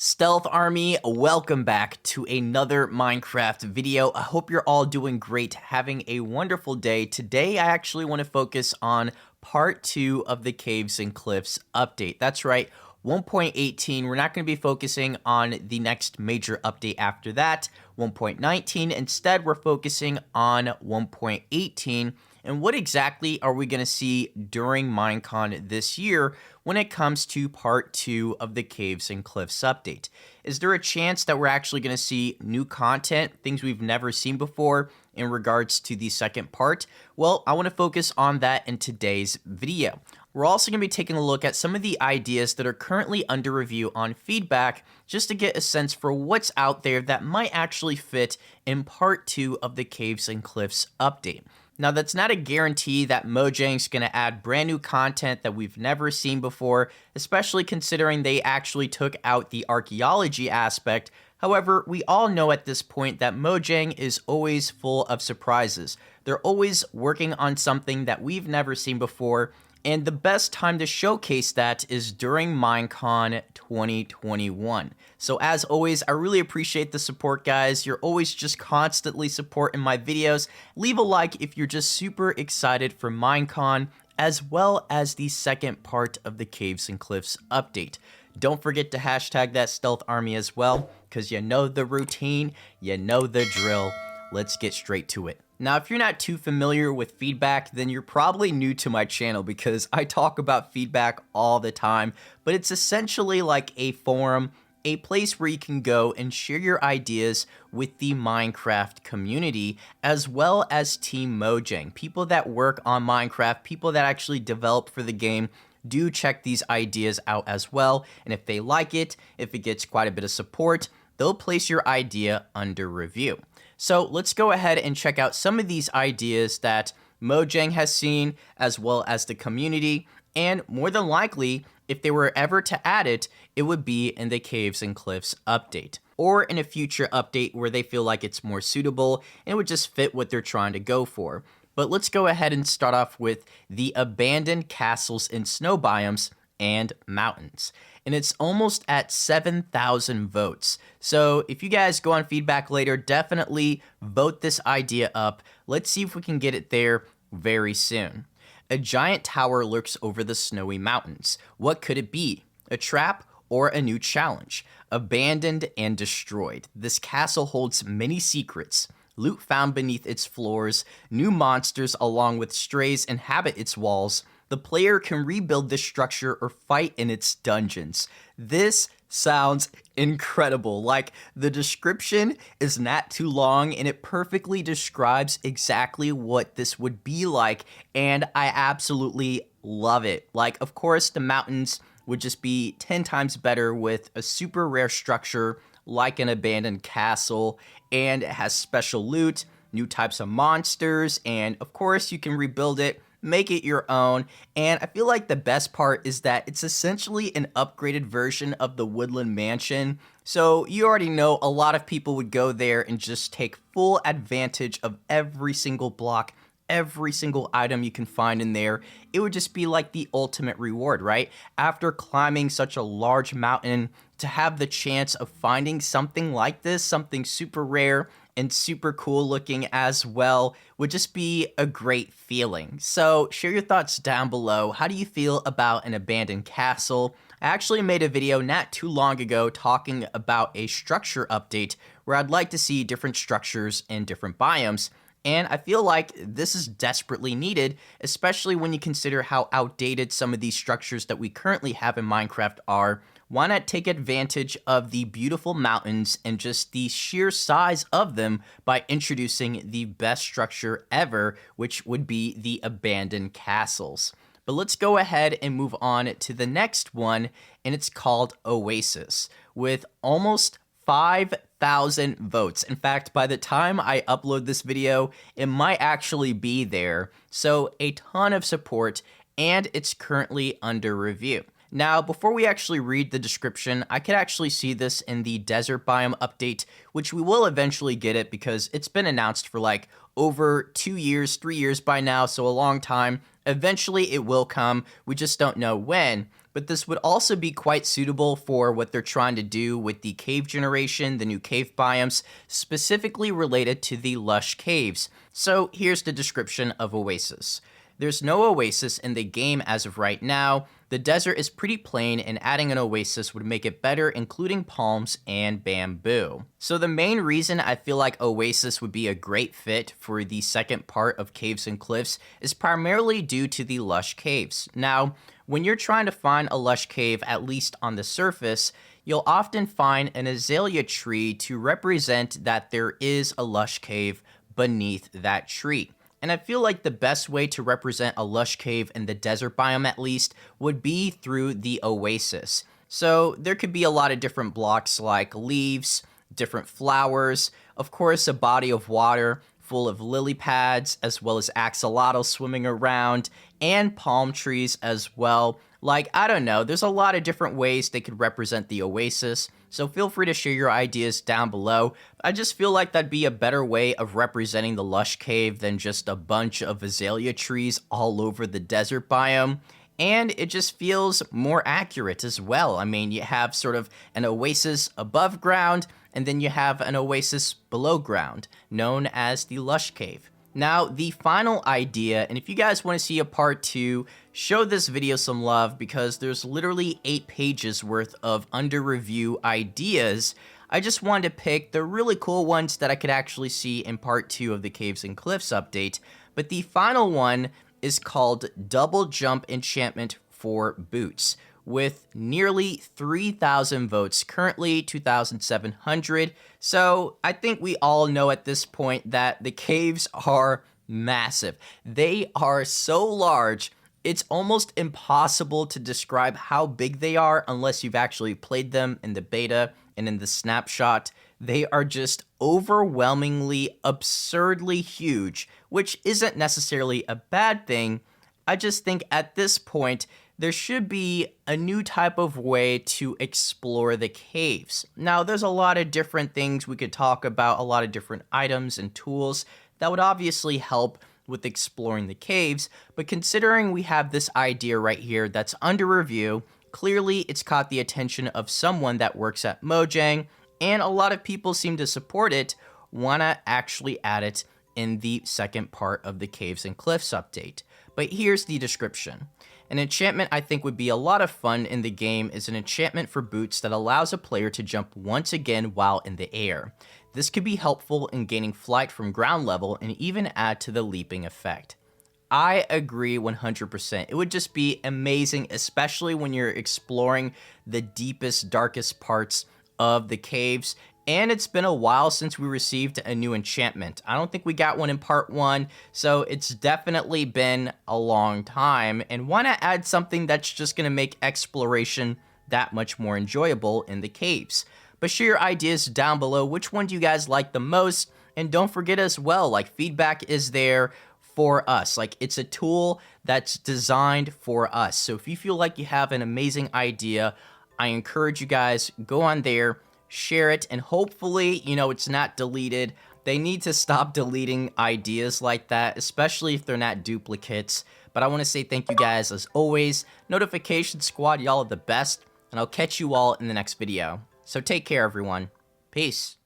Stealth Army, welcome back to another Minecraft video. I hope you're all doing great, having a wonderful day. Today, I actually want to focus on part 2 of the Caves and Cliffs update. That's right, 1.18. We're not going to be focusing on the next major update after that, 1.19. Instead, we're focusing on 1.18. And what exactly are we going to see during Minecon this year when it comes to part 2 of the Caves and Cliffs update? Is there a chance that we're actually going to see new content, things we've never seen before in regards to the second part? Well, I want to focus on that in today's video. We're also going to be taking a look at some of the ideas that are currently under review on feedback, just to get a sense for what's out there that might actually fit in part 2 of the Caves and Cliffs update. Now, that's not a guarantee that Mojang's going to add brand new content that we've never seen before, especially considering they actually took out the archaeology aspect. However, we all know at this point that Mojang is always full of surprises. They're always working on something that we've never seen before, and the best time to showcase that is during Minecon 2021. So as always, I really appreciate the support, guys. You're always just constantly supporting my videos. Leave a like if you're just super excited for Minecon, as well as the second part of the Caves and Cliffs update. Don't forget to hashtag that Stealth Army as well, because you know the routine, you know the drill. Let's get straight to it. Now, if you're not too familiar with feedback, then you're probably new to my channel because I talk about feedback all the time, but it's essentially like a forum, a place where you can go and share your ideas with the Minecraft community, as well as Team Mojang. People that work on Minecraft, people that actually develop for the game, do check these ideas out as well, and if they like it, if it gets quite a bit of support, they'll place your idea under review. So let's go ahead and check out some of these ideas that Mojang has seen, as well as the community, and more than likely, if they were ever to add it, it would be in the Caves and Cliffs update, or in a future update where they feel like it's more suitable and it would just fit what they're trying to go for. But let's go ahead and start off with the abandoned castles in snow biomes and mountains. And it's almost at 7,000 votes. So if you guys go on feedback later, definitely vote this idea up. Let's see if we can get it there very soon. A giant tower lurks over the snowy mountains. What could it be? A trap or a new challenge? Abandoned and destroyed, this castle holds many secrets. Loot found beneath its floors, new monsters along with strays inhabit its walls. The player can rebuild this structure or fight in its dungeons. This sounds incredible. Like, the description is not too long and it perfectly describes exactly what this would be like, and I absolutely love it. Like, of course, the mountains would just be 10 times better with a super rare structure like an abandoned castle, and it has special loot, new types of monsters, and of course you can rebuild it, make it your own. And I feel like the best part is that it's essentially an upgraded version of the Woodland Mansion. So you already know a lot of people would go there and just take full advantage of every single block, every single item you can find in there. It would just be like the ultimate reward, right? After climbing such a large mountain, to have the chance of finding something like this, something super rare and super cool looking as well, would just be a great feeling. So share your thoughts down below. How do you feel about an abandoned castle? I actually made a video not too long ago talking about a structure update where I'd like to see different structures in different biomes. And I feel like this is desperately needed, especially when you consider how outdated some of these structures that we currently have in Minecraft are. Why not take advantage of the beautiful mountains and just the sheer size of them by introducing the best structure ever, which would be the abandoned castles. But let's go ahead and move on to the next one, and it's called Oasis, with almost 5,000 votes. In fact, by the time I upload this video, it might actually be there. So a ton of support, and it's currently under review. Now, before we actually read the description, I could actually see this in the desert biome update, which we will eventually get it because it's been announced for like over 2 years, 3 years by now, so a long time. Eventually it will come, we just don't know when. But this would also be quite suitable for what they're trying to do with the cave generation, the new cave biomes, specifically related to the lush caves. So here's the description of Oasis. There's no oasis in the game as of right now. The desert is pretty plain, and adding an oasis would make it better, including palms and bamboo. So the main reason I feel like Oasis would be a great fit for the second part of Caves and Cliffs is primarily due to the lush caves. Now, when you're trying to find a lush cave, at least on the surface, you'll often find an azalea tree to represent that there is a lush cave beneath that tree. And I feel like the best way to represent a lush cave in the desert biome at least would be through the oasis. So there could be a lot of different blocks like leaves, different flowers, of course a body of water full of lily pads, as well as axolotls swimming around, and palm trees as well. Like, I don't know, there's a lot of different ways they could represent the oasis, so feel free to share your ideas down below. I just feel like that'd be a better way of representing the lush cave than just a bunch of azalea trees all over the desert biome. And it just feels more accurate as well. I mean, you have sort of an oasis above ground, and then you have an oasis below ground, known as the lush cave. Now, the final idea, and if you guys want to see a part 2, show this video some love because there's literally 8 pages worth of under review ideas. I just wanted to pick the really cool ones that I could actually see in part 2 of the Caves and Cliffs update. But the final one is called Double Jump Enchantment for Boots, with nearly 3,000 votes, currently 2,700. So I think we all know at this point that the caves are massive. They are so large, it's almost impossible to describe how big they are unless you've actually played them in the beta and in the snapshot. They are just overwhelmingly, absurdly huge, which isn't necessarily a bad thing. I just think at this point, there should be a new type of way to explore the caves. Now, there's a lot of different things we could talk about, a lot of different items and tools that would obviously help with exploring the caves, but considering we have this idea right here that's under review, clearly it's caught the attention of someone that works at Mojang, and a lot of people seem to support it, wanna actually add it in the second part of the Caves and Cliffs update. But here's the description. An enchantment I think would be a lot of fun in the game is an enchantment for boots that allows a player to jump once again while in the air. This could be helpful in gaining flight from ground level and even add to the leaping effect. I agree 100%. It would just be amazing, especially when you're exploring the deepest, darkest parts of the caves. And it's been a while since we received a new enchantment. I don't think we got one in part 1, so it's definitely been a long time. And why not add something that's just going to make exploration that much more enjoyable in the caves? But share your ideas down below. Which one do you guys like the most? And don't forget as well, like, feedback is there for us. Like, it's a tool that's designed for us. So if you feel like you have an amazing idea, I encourage you guys, go on there, share it, and hopefully, it's not deleted. They need to stop deleting ideas like that, especially if they're not duplicates. But I want to say thank you guys as always. Notification Squad, y'all are the best, and I'll catch you all in the next video. So take care, everyone. Peace.